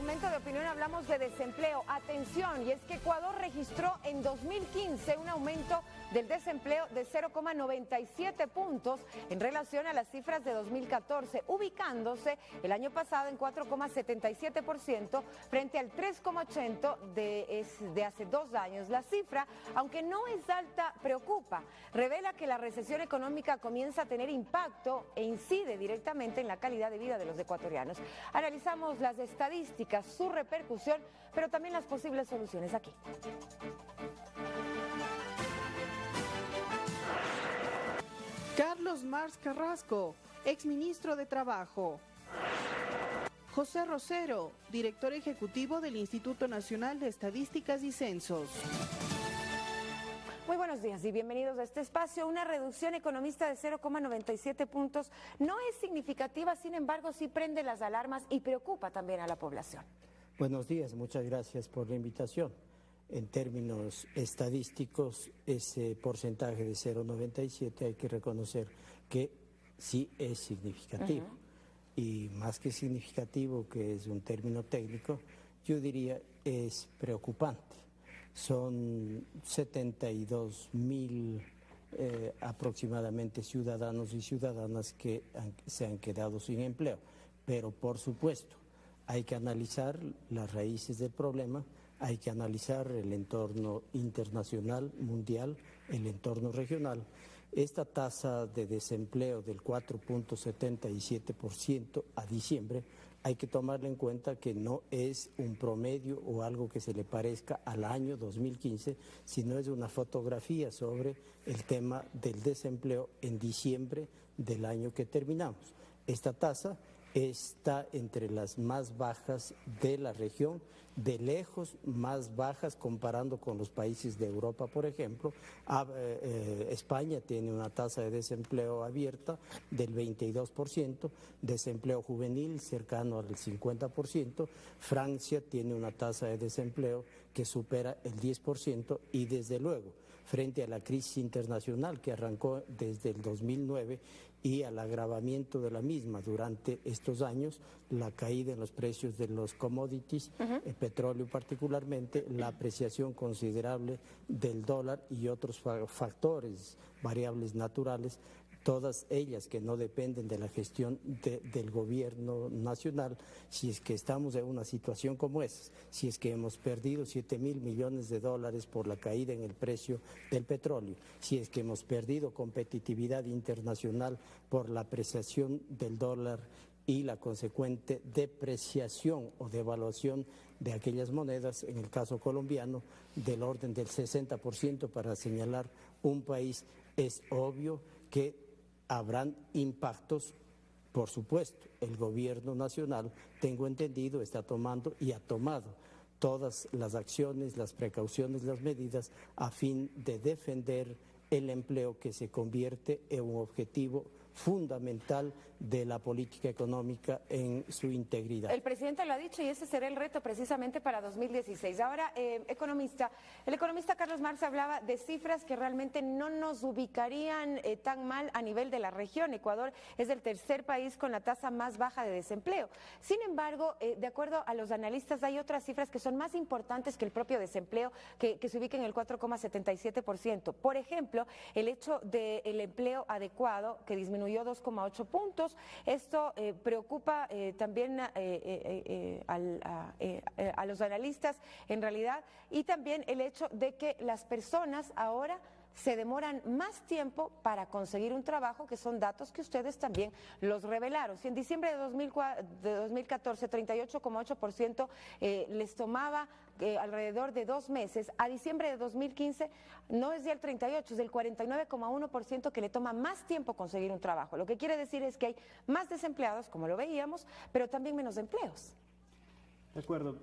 segmento de opinión hablamos de desempleo. Atención, y es que Ecuador registró en 2015 un aumento del desempleo de 0,97 puntos en relación a las cifras de 2014, ubicándose el año pasado en 4,77% frente al 3,80% de hace 2 años. La cifra, aunque no es alta, preocupa. Revela que la recesión económica comienza a tener impacto e incide directamente en la calidad de vida de los ecuatorianos. Analizamos las estadísticas, su repercusión, pero también las posibles soluciones aquí. Carlos Mars Carrasco, exministro de Trabajo. José Rosero, director ejecutivo del Instituto Nacional de Estadísticas y Censos. Muy buenos días y bienvenidos a este espacio. Una reducción economista de 0,97 puntos no es significativa, sin embargo, sí prende las alarmas y preocupa también a la población. Buenos días, muchas gracias por la invitación. En términos estadísticos, ese porcentaje de 0,97 hay que reconocer que sí es significativo. Y más que significativo, que es un término técnico, yo diría es preocupante. Son 72.000 aproximadamente ciudadanos y ciudadanas que se han quedado sin empleo. Pero, por supuesto, hay que analizar las raíces del problema, hay que analizar el entorno internacional, mundial, el entorno regional. Esta tasa de desempleo del 4,77% a diciembre, hay que tomarla en cuenta que no es un promedio o algo que se le parezca al año 2015, sino es una fotografía sobre el tema del desempleo en diciembre del año que terminamos. Esta tasa está entre las más bajas de la región, de lejos más bajas comparando con los países de Europa, por ejemplo. España tiene una tasa de desempleo abierta del 22%, desempleo juvenil cercano al 50%, Francia tiene una tasa de desempleo que supera el 10% y desde luego, frente a la crisis internacional que arrancó desde el 2009 y al agravamiento de la misma durante estos años, la caída en los precios de los commodities, el petróleo particularmente, la apreciación considerable del dólar y otros factores, variables naturales, todas ellas que no dependen de la gestión del gobierno nacional. Si es que estamos en una situación como esa, si es que hemos perdido 7.000 millones de dólares por la caída en el precio del petróleo, si es que hemos perdido competitividad internacional por la apreciación del dólar y la consecuente depreciación o devaluación de aquellas monedas, en el caso colombiano, del orden del 60% para señalar un país, es obvio que habrán impactos. Por supuesto, el gobierno nacional, tengo entendido, está tomando y ha tomado todas las acciones, las precauciones, las medidas a fin de defender el empleo, que se convierte en un objetivo fundamental de la política económica en su integridad. El presidente lo ha dicho y ese será el reto precisamente para 2016. Ahora, el economista Carlos Marx hablaba de cifras que realmente no nos ubicarían tan mal a nivel de la región. Ecuador es el tercer país con la tasa más baja de desempleo. Sin embargo, de acuerdo a los analistas, hay otras cifras que son más importantes que el propio desempleo, que se ubica en el 4,77%. Por ejemplo, el hecho del empleo adecuado, que disminuyó 2,8 puntos. Esto preocupa también a los analistas en realidad, y también el hecho de que las personas ahora se demoran más tiempo para conseguir un trabajo, que son datos que ustedes también los revelaron. Si en diciembre de 2014 38,8% les tomaba alrededor de 2 meses, a diciembre de 2015 no es ya el 38, es del 49,1% que le toma más tiempo conseguir un trabajo. Lo que quiere decir es que hay más desempleados, como lo veíamos, pero también menos empleos. De acuerdo.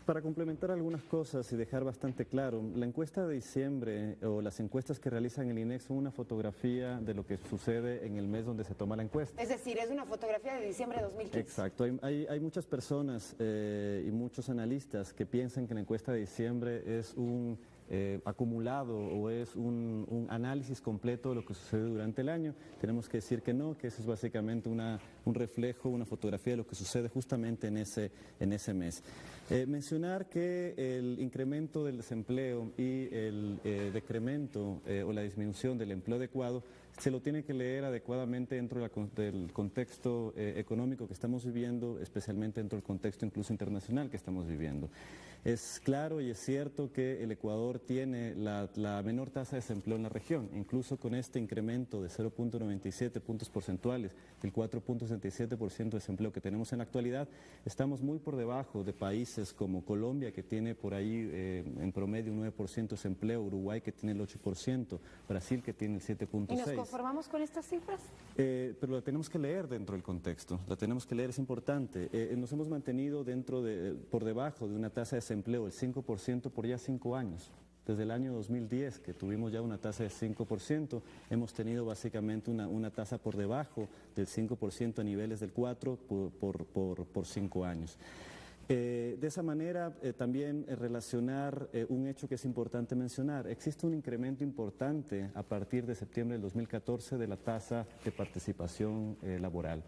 Para complementar algunas cosas y dejar bastante claro, la encuesta de diciembre o las encuestas que realizan el INEC son una fotografía de lo que sucede en el mes donde se toma la encuesta. Es decir, es una fotografía de diciembre de 2015. Exacto. Hay muchas personas y muchos analistas que piensan que la encuesta de diciembre es un acumulado o es un un análisis completo de lo que sucede durante el año. Tenemos que decir que no, que eso es básicamente un reflejo, una fotografía de lo que sucede justamente en ese mes. Mencionar que el incremento del desempleo y el decremento o la disminución del empleo adecuado se lo tiene que leer adecuadamente dentro del contexto económico que estamos viviendo, especialmente dentro del contexto incluso internacional que estamos viviendo. Es claro y es cierto que el Ecuador tiene la menor tasa de desempleo en la región, incluso con este incremento de 0.97 puntos porcentuales, el 4.67% de desempleo que tenemos en la actualidad, estamos muy por debajo de países como Colombia, que tiene por ahí en promedio un 9% de desempleo, Uruguay, que tiene el 8%, Brasil, que tiene el 7.6%. ¿Y nos conformamos con estas cifras? Pero la tenemos que leer dentro del contexto, la tenemos que leer, es importante. Nos hemos mantenido por debajo de una tasa de desempleo del 5% por ya 5 años. Desde el año 2010, que tuvimos ya una tasa de 5%, hemos tenido básicamente una tasa por debajo del 5% a niveles del 4% por 5 años. De esa manera, también relacionar un hecho que es importante mencionar. Existe un incremento importante a partir de septiembre del 2014 de la tasa de participación laboral.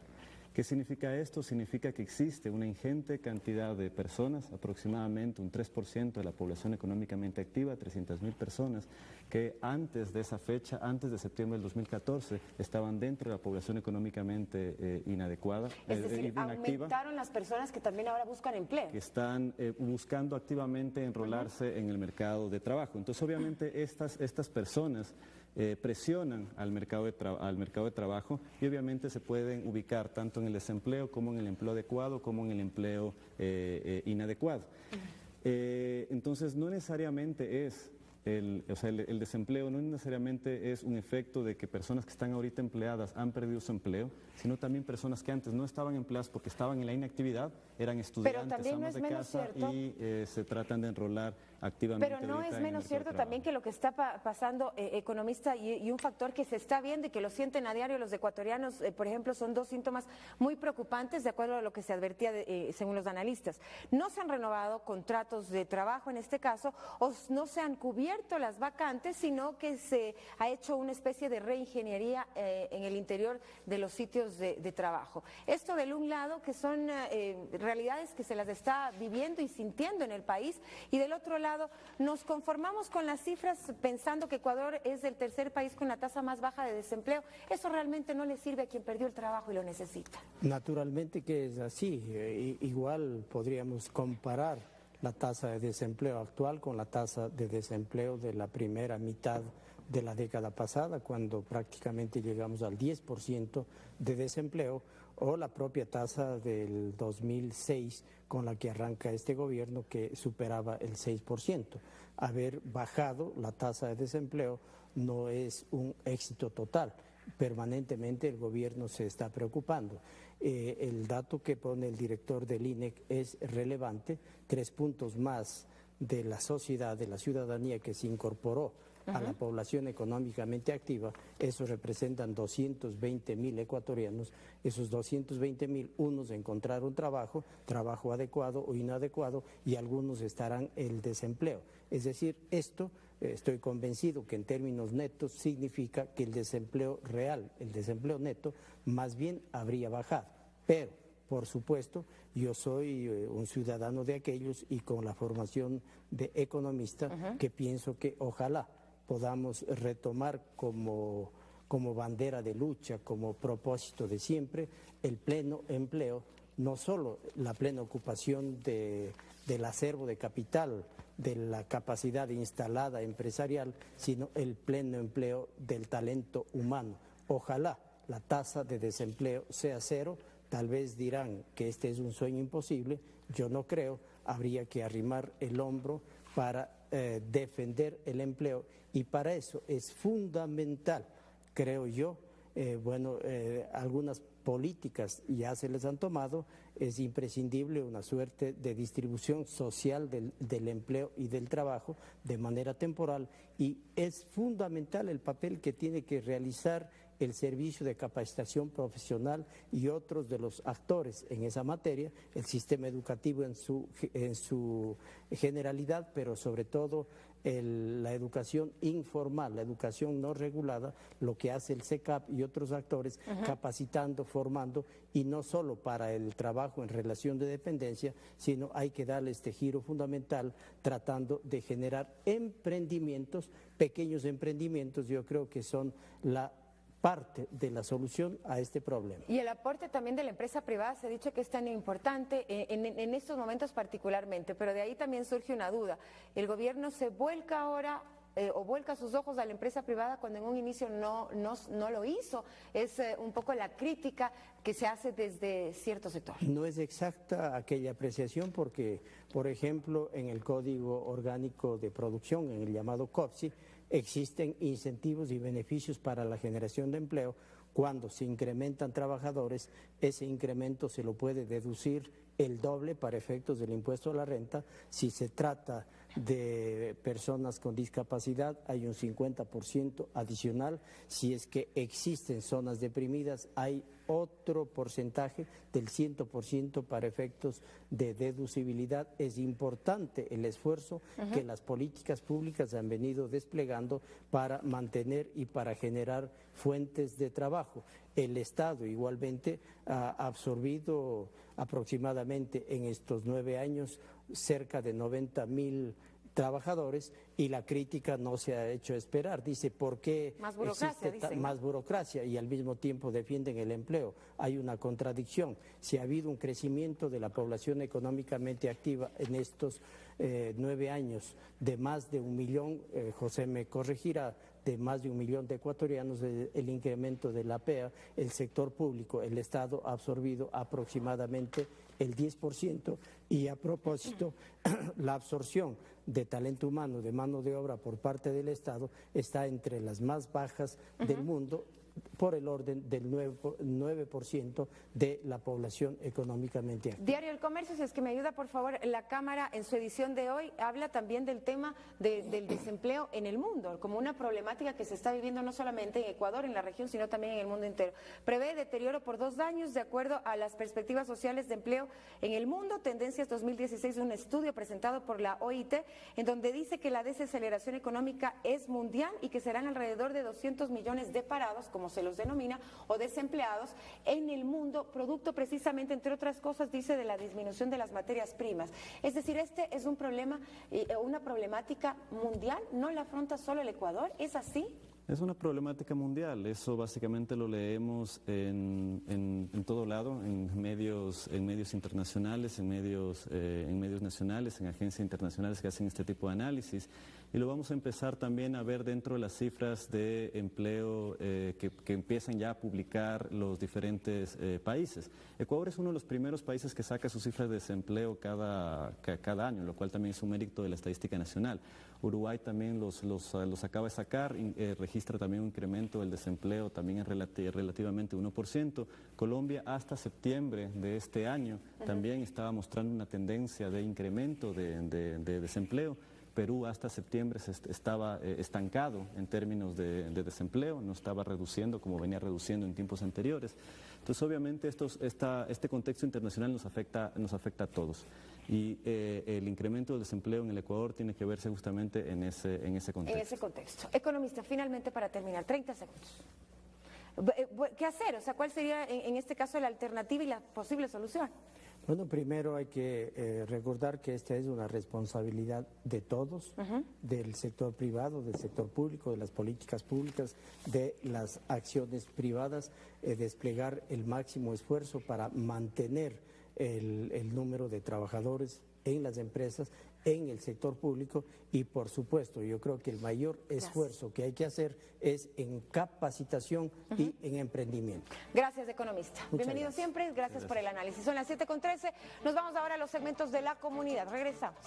¿Qué significa esto? Significa que existe una ingente cantidad de personas, aproximadamente un 3% de la población económicamente activa, 300.000 personas, que antes de esa fecha, antes de septiembre del 2014, estaban dentro de la población económicamente inadecuada, es decir, inactiva. Aumentaron las personas que también ahora buscan empleo. Que están buscando activamente enrolarse en el mercado de trabajo. Entonces, obviamente, estas personas presionan al mercado de trabajo y obviamente se pueden ubicar tanto en el desempleo como en el empleo adecuado como en el empleo inadecuado. Entonces no necesariamente es el desempleo no necesariamente es un efecto de que personas que están ahorita empleadas han perdido su empleo, sino también personas que antes no estaban empleadas porque estaban en la inactividad, eran estudiantes, amas de casa y se tratan de enrolar activamente. Pero no es menos cierto también que lo que está pasando, economista, y un factor que se está viendo y que lo sienten a diario los ecuatorianos, por ejemplo, son dos síntomas muy preocupantes de acuerdo a lo que se advertía según los analistas. No se han renovado contratos de trabajo en este caso, o no se han cubierto las vacantes, sino que se ha hecho una especie de reingeniería en el interior de los sitios de trabajo. Esto del un lado, que son realidades que se las está viviendo y sintiendo en el país, y del otro lado nos conformamos con las cifras pensando que Ecuador es el tercer país con la tasa más baja de desempleo. Eso realmente no le sirve a quien perdió el trabajo y lo necesita. Naturalmente que es así. Igual podríamos comparar la tasa de desempleo actual con la tasa de desempleo de la primera mitad de la década pasada, cuando prácticamente llegamos al 10% de desempleo, o la propia tasa del 2006 con la que arranca este gobierno, que superaba el 6%. Haber bajado la tasa de desempleo no es un éxito total. Permanentemente el gobierno se está preocupando. El dato que pone el director del INEC es relevante, 3 puntos más de la sociedad, de la ciudadanía que se incorporó a la población económicamente activa. Eso representan 220.000 ecuatorianos. Esos 220.000, unos encontraron trabajo adecuado o inadecuado, y algunos estarán en el desempleo. Es decir, esto estoy convencido que en términos netos significa que el desempleo real, el desempleo neto, más bien habría bajado. Pero, por supuesto, yo soy un ciudadano de aquellos y con la formación de economista que pienso que ojalá podamos retomar como bandera de lucha, como propósito de siempre, el pleno empleo, no solo la plena ocupación del acervo de capital, de la capacidad instalada empresarial, sino el pleno empleo del talento humano. Ojalá la tasa de desempleo sea cero. Tal vez dirán que este es un sueño imposible, yo no creo. Habría que arrimar el hombro para defender el empleo, y para eso es fundamental, creo yo, algunas políticas ya se les han tomado, es imprescindible una suerte de distribución social del empleo y del trabajo de manera temporal, y es fundamental el papel que tiene que realizar el servicio de capacitación profesional y otros de los actores en esa materia, el sistema educativo en su generalidad, pero sobre todo la educación informal, la educación no regulada, lo que hace el SECAP y otros actores, capacitando, formando, y no solo para el trabajo en relación de dependencia, sino hay que darle este giro fundamental tratando de generar emprendimientos, pequeños emprendimientos. Yo creo que son la parte de la solución a este problema. Y el aporte también de la empresa privada se ha dicho que es tan importante en estos momentos particularmente, pero de ahí también surge una duda. ¿El gobierno se vuelca ahora o vuelca sus ojos a la empresa privada cuando en un inicio no lo hizo? Es un poco la crítica que se hace desde cierto sector. No es exacta aquella apreciación porque, por ejemplo, en el Código Orgánico de Producción, en el llamado COPSI, existen incentivos y beneficios para la generación de empleo. Cuando se incrementan trabajadores, ese incremento se lo puede deducir el doble para efectos del impuesto a la renta. Si se trata de personas con discapacidad, hay un 50% adicional. Si es que existen zonas deprimidas, hay otro porcentaje del 100% para efectos de deducibilidad. Es importante el esfuerzo que las políticas públicas han venido desplegando para mantener y para generar fuentes de trabajo. El Estado igualmente ha absorbido aproximadamente en estos 9 años cerca de 90.000 trabajadores, y la crítica no se ha hecho esperar. Dice, ¿por qué más burocracia, existe más burocracia y al mismo tiempo defienden el empleo? Hay una contradicción. Si ha habido un crecimiento de la población económicamente activa en estos 9 años de más de 1 millón, José me corregirá, de más de 1 millón de ecuatorianos, el incremento de la PEA, el sector público, el Estado ha absorbido aproximadamente el 10%, y a propósito, la absorción de talento humano, de mano de obra por parte del Estado está entre las más bajas del mundo, por el orden del 9% de la población económicamente activa. Diario El Comercio, si es que me ayuda por favor, la Cámara en su edición de hoy habla también del tema del desempleo en el mundo, como una problemática que se está viviendo no solamente en Ecuador, en la región, sino también en el mundo entero. Prevé deterioro por 2 años de acuerdo a las perspectivas sociales de empleo en el mundo, Tendencias 2016, un estudio presentado por la OIT, en donde dice que la desaceleración económica es mundial y que serán alrededor de 200 millones de parados, como se los denomina, o desempleados en el mundo, producto precisamente, entre otras cosas, dice, de la disminución de las materias primas. Es decir, este es un problema, una problemática mundial, no la afronta solo el Ecuador, ¿es así? Es una problemática mundial, eso básicamente lo leemos en todo lado, en medios internacionales, en medios nacionales, en agencias internacionales que hacen este tipo de análisis, y lo vamos a empezar también a ver dentro de las cifras de empleo que empiezan ya a publicar los diferentes países. Ecuador es uno de los primeros países que saca sus cifras de desempleo cada año, lo cual también es un mérito de la estadística nacional. Uruguay también los acaba de sacar, registra también un incremento del desempleo también en relativamente 1%. Colombia hasta septiembre de este año también estaba mostrando una tendencia de incremento de desempleo. Perú hasta septiembre estaba estancado en términos de desempleo, no estaba reduciendo como venía reduciendo en tiempos anteriores. Entonces, obviamente, este contexto internacional nos afecta a todos. Y el incremento del desempleo en el Ecuador tiene que verse justamente en ese contexto. En ese contexto. Economista, finalmente para terminar, 30 segundos. ¿Qué hacer? O sea, ¿cuál sería en este caso la alternativa y la posible solución? Bueno, primero hay que recordar que esta es una responsabilidad de todos, del sector privado, del sector público, de las políticas públicas, de las acciones privadas, desplegar el máximo esfuerzo para mantener el número de trabajadores en las empresas, en el sector público, y por supuesto yo creo que el mayor esfuerzo que hay que hacer es en capacitación y en emprendimiento. Gracias, economista. Bienvenido gracias. Siempre, gracias por el análisis. Son las 7:13, nos vamos ahora a los segmentos de la comunidad. Regresamos.